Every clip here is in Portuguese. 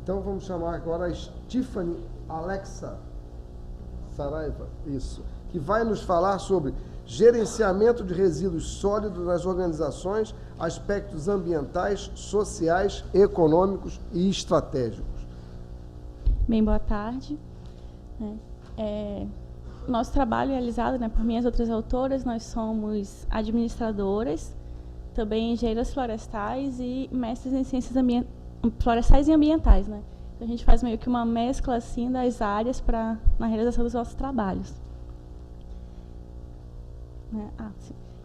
Então vamos chamar agora a Stephanie Alexa Saraiva, isso, que vai nos falar sobre gerenciamento de resíduos sólidos nas organizações, aspectos ambientais, sociais, econômicos e estratégicos. Bem, boa tarde. Nosso trabalho é realizado, por minhas outras autoras, nós somos administradoras, também engenheiras florestais e mestres em ciências florestais e ambientais, Então, a gente faz meio que uma mescla assim das áreas na realização dos nossos trabalhos.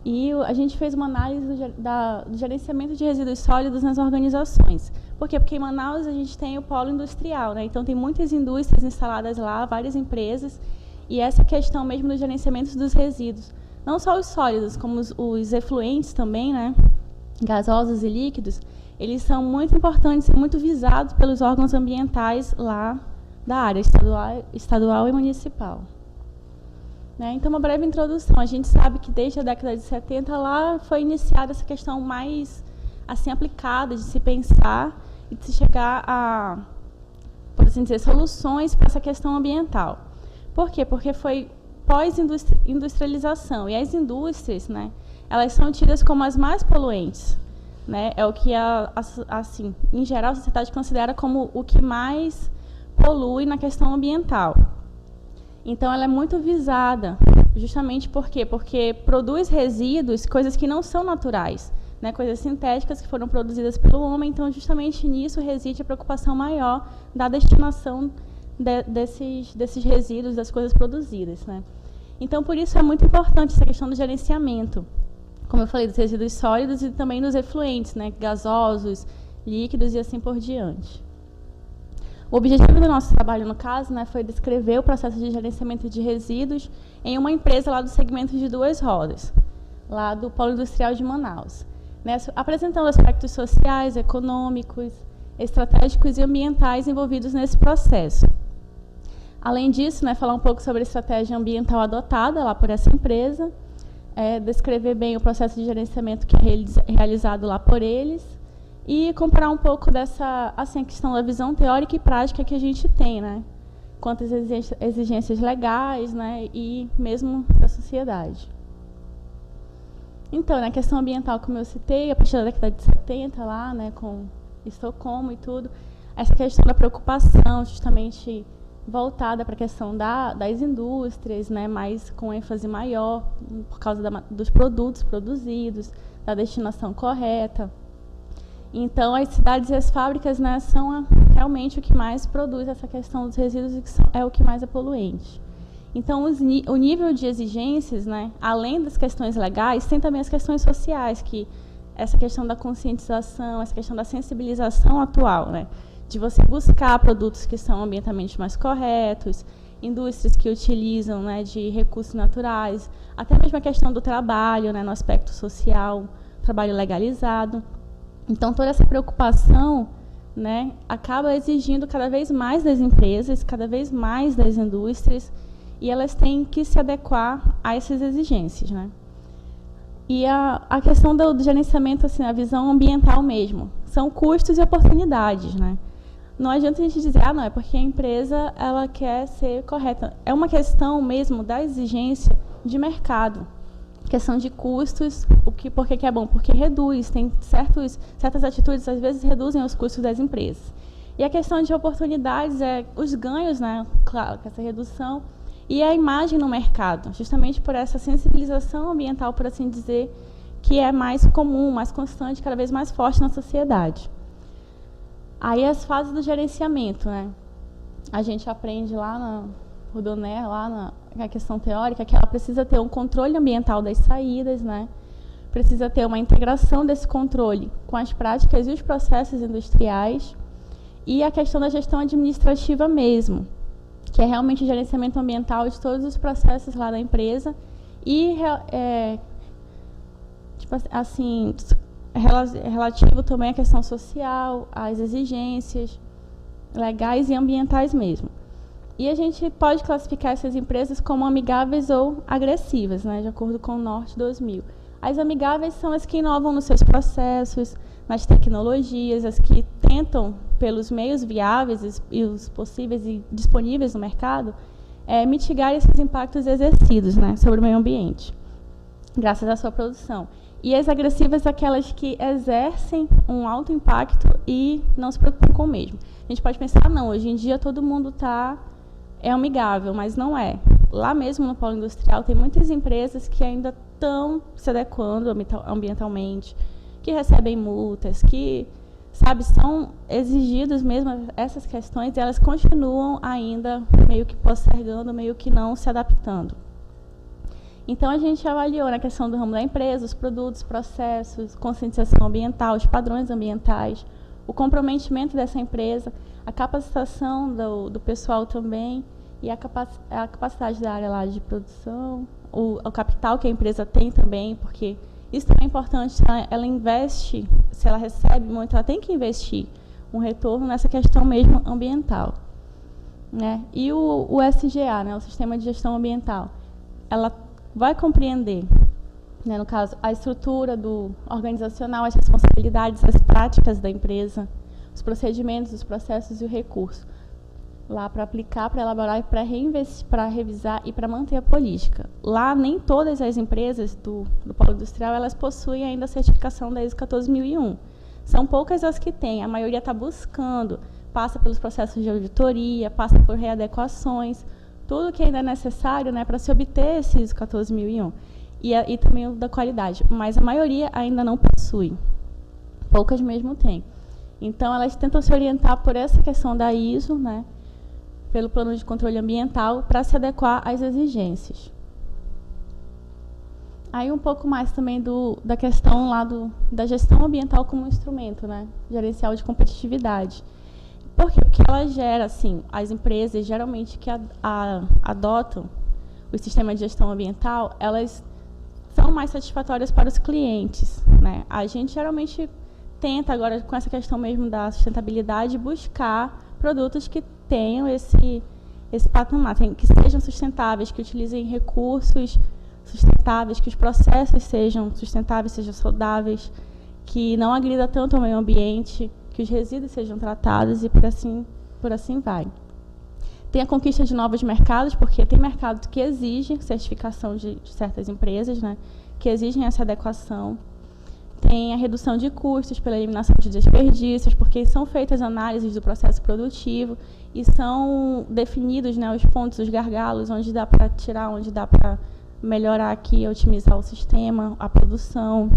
E a gente fez uma análise do gerenciamento de resíduos sólidos nas organizações. Por quê? Porque em Manaus a gente tem o polo industrial, Então tem muitas indústrias instaladas lá, várias empresas, e essa questão mesmo do gerenciamento dos resíduos, não só os sólidos, como os efluentes também, gasosos e líquidos, eles são muito importantes e muito visados pelos órgãos ambientais lá da área estadual e municipal. Então, uma breve introdução. A gente sabe que desde a década de 70 lá foi iniciada essa questão mais assim aplicada de se pensar e de se chegar a, por assim dizer, soluções para essa questão ambiental. Por quê? Porque foi pós-industrialização e as indústrias, elas são tidas como as mais poluentes, É o que assim, em geral, a sociedade considera como o que mais polui na questão ambiental. Então, ela é muito visada, justamente por quê? Porque produz resíduos, coisas que não são naturais, coisas sintéticas que foram produzidas pelo homem. Então, justamente nisso reside a preocupação maior da destinação desses resíduos, das coisas produzidas. Então, por isso é muito importante essa questão do gerenciamento, como eu falei, dos resíduos sólidos e também dos efluentes, gasosos, líquidos e assim por diante. O objetivo do nosso trabalho, no caso, foi descrever o processo de gerenciamento de resíduos em uma empresa lá do segmento de duas rodas, lá do Polo Industrial de Manaus, apresentando aspectos sociais, econômicos, estratégicos e ambientais envolvidos nesse processo. Além disso, falar um pouco sobre a estratégia ambiental adotada lá por essa empresa, descrever bem o processo de gerenciamento que é realizado lá por eles, e comparar um pouco dessa questão da visão teórica e prática que a gente tem, quanto às exigências legais, e mesmo da sociedade. Então, na questão ambiental, como eu citei, a partir da década de 70, lá, com Estocolmo e tudo, essa questão da preocupação, justamente voltada para a questão das indústrias, mais com ênfase maior, por causa dos produtos produzidos, da destinação correta. Então, as cidades e as fábricas são realmente o que mais produz essa questão dos resíduos e é o que mais é poluente. Então, o nível de exigências, além das questões legais, tem também as questões sociais, que essa questão da conscientização, essa questão da sensibilização atual, de você buscar produtos que são ambientalmente mais corretos, indústrias que utilizam de recursos naturais, até mesmo a questão do trabalho, no aspecto social, trabalho legalizado. Então, toda essa preocupação acaba exigindo cada vez mais das empresas, cada vez mais das indústrias, e elas têm que se adequar a essas exigências. E a questão do gerenciamento, a visão ambiental mesmo, são custos e oportunidades. Não adianta a gente dizer, não, é porque a empresa ela quer ser correta. É uma questão mesmo da exigência de mercado. Questão de custos, por que é bom? Porque reduz, tem certas atitudes, às vezes, reduzem os custos das empresas. E a questão de oportunidades é os ganhos, claro, com essa redução, e a imagem no mercado, justamente por essa sensibilização ambiental, por assim dizer, que é mais comum, mais constante, cada vez mais forte na sociedade. Aí as fases do gerenciamento, A gente aprende lá na Rodoné, lá na questão teórica, que ela precisa ter um controle ambiental das saídas, Precisa ter uma integração desse controle com as práticas e os processos industriais, e a questão da gestão administrativa mesmo, que é realmente o gerenciamento ambiental de todos os processos lá da empresa e relativo também à questão social, às exigências legais e ambientais mesmo. E a gente pode classificar essas empresas como amigáveis ou agressivas, de acordo com o Norte 2000. As amigáveis são as que inovam nos seus processos, nas tecnologias, as que tentam pelos meios viáveis e os possíveis e disponíveis no mercado, mitigar esses impactos exercidos, né, sobre o meio ambiente, graças à sua produção. E as agressivas, aquelas que exercem um alto impacto e não se preocupam com o mesmo. A gente pode pensar, não, hoje em dia todo mundo é amigável, mas não é. Lá mesmo no polo industrial tem muitas empresas que ainda estão se adequando ambientalmente, que recebem multas, que, sabe, são exigidas mesmo essas questões, e elas continuam ainda meio que postergando, meio que não se adaptando. Então, a gente avaliou na questão do ramo da empresa, os produtos, processos, conscientização ambiental, os padrões ambientais, o comprometimento dessa empresa, a capacitação do pessoal também, e a capacidade da área lá de produção, o capital que a empresa tem também, porque isso também é importante, ela investe, se ela recebe muito, ela tem que investir um retorno nessa questão mesmo ambiental, né? E o SGA, né, o Sistema de Gestão Ambiental, ela vai compreender, né, no caso, a estrutura organizacional, as responsabilidades, as práticas da empresa, os procedimentos, os processos e o recurso, lá para aplicar, para elaborar, para revisar e para manter a política. Lá, nem todas as empresas do polo industrial, elas possuem ainda a certificação da ISO 14001. São poucas as que têm, a maioria está buscando, passa pelos processos de auditoria, passa por readequações, tudo que ainda é necessário, né, para se obter esse ISO 14001. E também o da qualidade, mas a maioria ainda não possui. Poucas mesmo têm. Então, elas tentam se orientar por essa questão da ISO, né, pelo plano de controle ambiental, para se adequar às exigências. Aí um pouco mais também da questão lá da gestão ambiental como instrumento, né, gerencial de competitividade. Por quê? Porque ela gera, assim, as empresas geralmente que adotam o sistema de gestão ambiental, elas são mais satisfatórias para os clientes, né? A gente geralmente tenta agora, com essa questão mesmo da sustentabilidade, buscar produtos que tenham esse patamar, que sejam sustentáveis, que utilizem recursos sustentáveis, que os processos sejam sustentáveis, sejam saudáveis, que não agrida tanto ao meio ambiente, que os resíduos sejam tratados e por assim vai. Tem a conquista de novos mercados, porque tem mercados que exigem certificação de certas empresas, né, que exigem essa adequação. Tem a redução de custos pela eliminação de desperdícios, porque são feitas análises do processo produtivo e são definidos, né, os pontos, os gargalos, onde dá para tirar, onde dá para melhorar aqui, otimizar o sistema, a produção.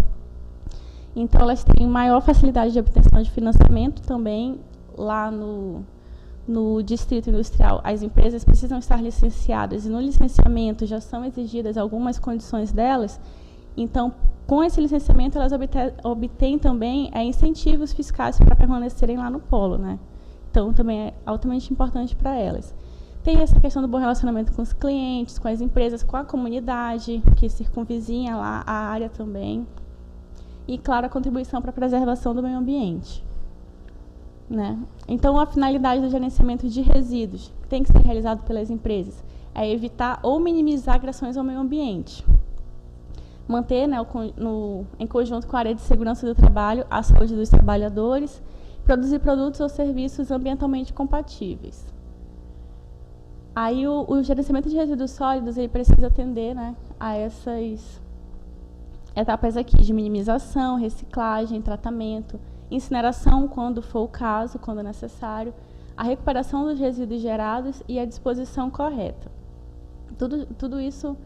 Então, elas têm maior facilidade de obtenção de financiamento também lá no distrito industrial. As empresas precisam estar licenciadas e no licenciamento já são exigidas algumas condições delas. Então, com esse licenciamento, elas obtêm também incentivos fiscais para permanecerem lá no polo, né? Então, também é altamente importante para elas. Tem essa questão do bom relacionamento com os clientes, com as empresas, com a comunidade, que circunvizinha lá a área também. E, claro, a contribuição para a preservação do meio ambiente, né? Então, a finalidade do gerenciamento de resíduos que tem que ser realizado pelas empresas é evitar ou minimizar agressões ao meio ambiente. Manter, né, em conjunto com a área de segurança do trabalho, a saúde dos trabalhadores, produzir produtos ou serviços ambientalmente compatíveis. Aí o gerenciamento de resíduos sólidos ele precisa atender, né, a essas etapas aqui de minimização, reciclagem, tratamento, incineração, quando for o caso, quando necessário, a recuperação dos resíduos gerados e a disposição correta. Tudo isso,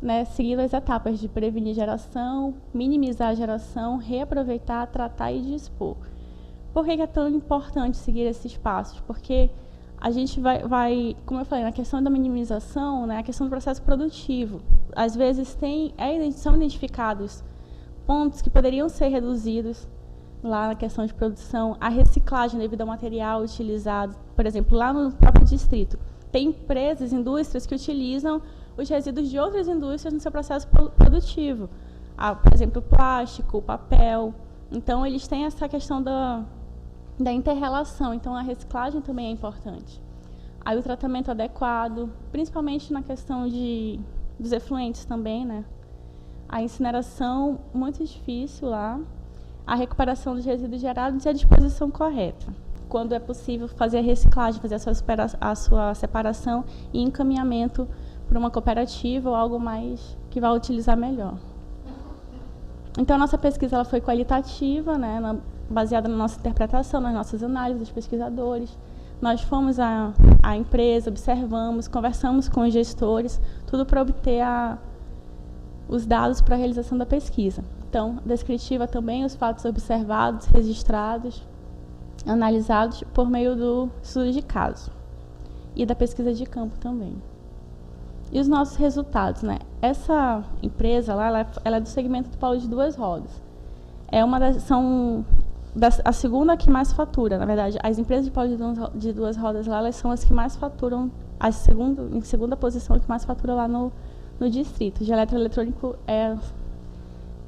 né, seguindo as etapas de prevenir geração, minimizar a geração, reaproveitar, tratar e dispor. Por que é tão importante seguir esses passos? Porque a gente vai, como eu falei, na questão da minimização, né, a questão do processo produtivo. Às vezes são identificados pontos que poderiam ser reduzidos lá na questão de produção, a reciclagem devido ao material utilizado. Por exemplo, lá no próprio distrito, tem empresas, indústrias que utilizam os resíduos de outras indústrias no seu processo produtivo. Por exemplo, plástico, papel. Então, eles têm essa questão da inter-relação. Então, a reciclagem também é importante. Aí, o tratamento adequado, principalmente na questão dos efluentes também, né? A incineração, muito difícil lá. A recuperação dos resíduos gerados e a disposição correta. quando é possível, fazer a reciclagem, fazer a sua separação e encaminhamento para uma cooperativa ou algo mais que vai utilizar melhor. Então, a nossa pesquisa ela foi qualitativa, né, baseada na nossa interpretação, nas nossas análises dos pesquisadores. Nós fomos à empresa, observamos, conversamos com os gestores, tudo para obter os dados para a realização da pesquisa. Então, descritiva também os fatos observados, registrados, analisados por meio do estudo de caso e da pesquisa de campo também. E os nossos resultados, né? Essa empresa lá, ela é do segmento do polo de duas rodas. A segunda que mais fatura, na verdade. As empresas de polo de duas rodas lá, elas são as que mais faturam, em segunda posição, que mais fatura lá no distrito. De eletroeletrônico é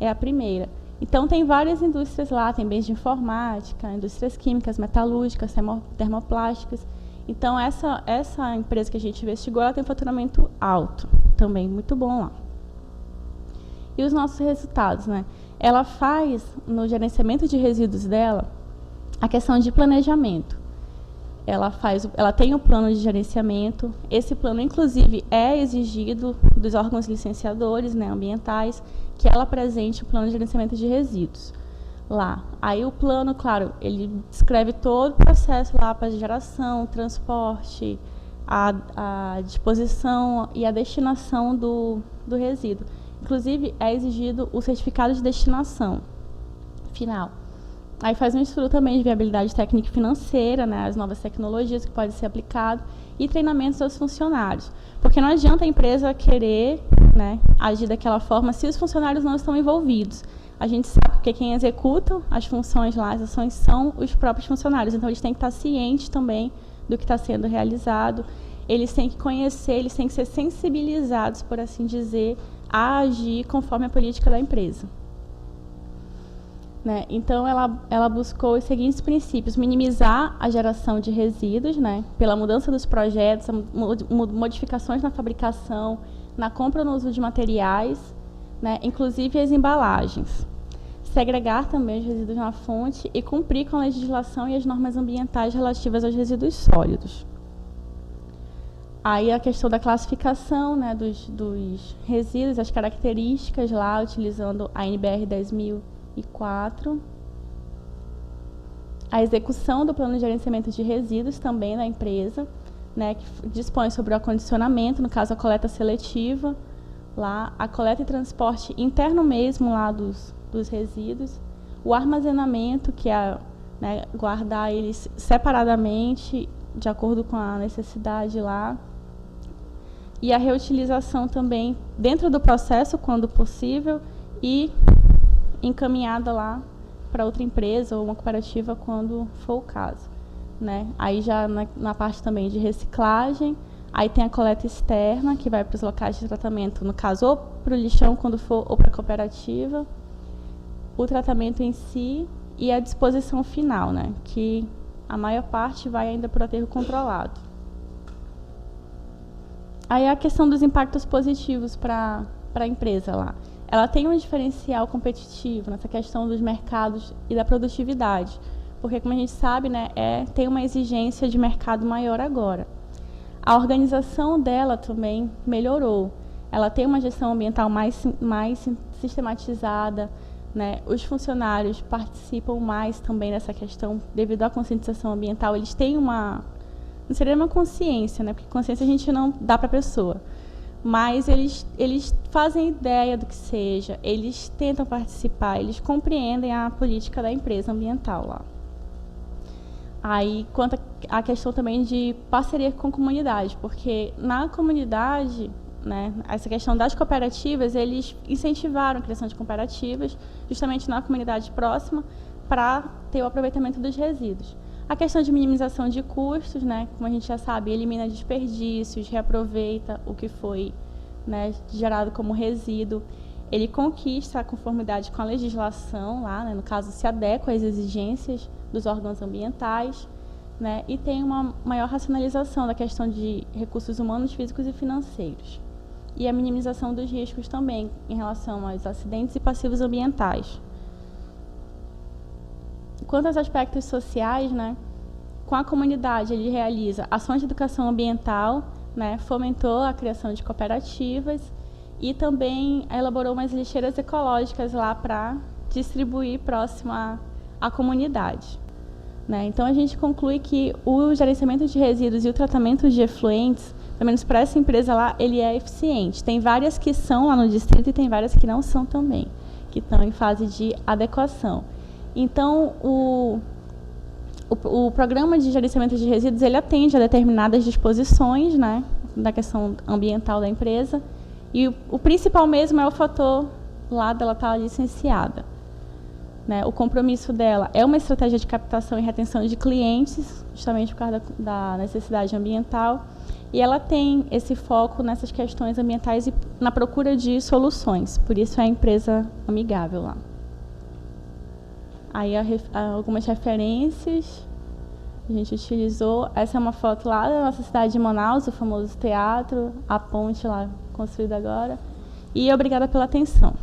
a primeira. Então, tem várias indústrias lá, tem bens de informática, indústrias químicas, metalúrgicas, termoplásticas. Então, essa empresa que a gente investigou, ela tem um faturamento alto, também muito bom lá. E os nossos resultados, né? Ela faz, no gerenciamento de resíduos dela, a questão de planejamento. Ela tem um plano de gerenciamento. Esse plano, inclusive, é exigido dos órgãos licenciadores, né, ambientais, que ela apresente o plano de gerenciamento de resíduos lá. Aí o plano, claro, ele descreve todo o processo lá para geração, transporte, a disposição e a destinação do resíduo. Inclusive, é exigido o certificado de destinação final. Aí faz um estudo também de viabilidade técnica e financeira, né, as novas tecnologias que podem ser aplicadas e treinamentos aos funcionários. Porque não adianta a empresa querer, né, agir daquela forma se os funcionários não estão envolvidos. A gente sabe que quem executa as funções lá, as ações, são os próprios funcionários. Então, eles têm que estar cientes também do que está sendo realizado. Eles têm que conhecer, eles têm que ser sensibilizados, por assim dizer, a agir conforme a política da empresa. Né? Então, ela buscou os seguintes princípios: minimizar a geração de resíduos, né, pela mudança dos projetos, modificações na fabricação, na compra ou no uso de materiais, né, inclusive as embalagens. Segregar também os resíduos na fonte e cumprir com a legislação e as normas ambientais relativas aos resíduos sólidos. Aí a questão da classificação, né, dos resíduos, as características lá, utilizando a NBR 10.004. A execução do plano de gerenciamento de resíduos também da empresa, né, que dispõe sobre o acondicionamento, no caso a coleta seletiva, lá, a coleta e transporte interno mesmo lá dos resíduos, o armazenamento, que é, né, guardar eles separadamente, de acordo com a necessidade lá, e a reutilização também dentro do processo, quando possível, e encaminhada lá para outra empresa ou uma cooperativa, quando for o caso. Né? Aí já na parte também de reciclagem, aí tem a coleta externa, que vai para os locais de tratamento, no caso, ou para o lixão, quando for, ou para a cooperativa, o tratamento em si e a disposição final, né? Que a maior parte vai ainda para o aterro controlado. Aí a questão dos impactos positivos para a empresa lá. Ela tem um diferencial competitivo nessa questão dos mercados e da produtividade, porque, como a gente sabe, né, tem uma exigência de mercado maior agora. A organização dela também melhorou. Ela tem uma gestão ambiental mais sistematizada, né? Os funcionários participam mais também dessa questão, devido à conscientização ambiental. Eles têm não seria uma consciência, né? Porque consciência a gente não dá para a pessoa. Mas eles fazem ideia do que seja, eles tentam participar, eles compreendem a política da empresa ambiental lá. Aí, quanto à questão também de parceria com comunidade, porque na comunidade, né, essa questão das cooperativas, eles incentivaram a criação de cooperativas, justamente na comunidade próxima, para ter o aproveitamento dos resíduos. A questão de minimização de custos, né, como a gente já sabe, elimina desperdícios, reaproveita o que foi, né, gerado como resíduo. Ele conquista a conformidade com a legislação, lá, né, no caso, se adequa às exigências dos órgãos ambientais, né, e tem uma maior racionalização da questão de recursos humanos, físicos e financeiros. E a minimização dos riscos também, em relação aos acidentes e passivos ambientais. Quanto aos aspectos sociais, né, com a comunidade, ele realiza ações de educação ambiental, né, fomentou a criação de cooperativas e também elaborou umas lixeiras ecológicas lá para distribuir próximo à comunidade. Né? Então, a gente conclui que o gerenciamento de resíduos e o tratamento de efluentes, pelo menos para essa empresa lá, ele é eficiente. Tem várias que são lá no distrito e tem várias que não são também, que estão em fase de adequação. Então, o programa de gerenciamento de resíduos, ele atende a determinadas disposições, né, da questão ambiental da empresa, e o principal mesmo é o fator lá dela estar licenciada. Né, o compromisso dela é uma estratégia de captação e retenção de clientes, justamente por causa da necessidade ambiental, e ela tem esse foco nessas questões ambientais e na procura de soluções, por isso é a empresa amigável lá. Aí algumas referências a gente utilizou. Essa é uma foto lá da nossa cidade de Manaus, o famoso teatro, a ponte lá construída agora. E obrigada pela atenção.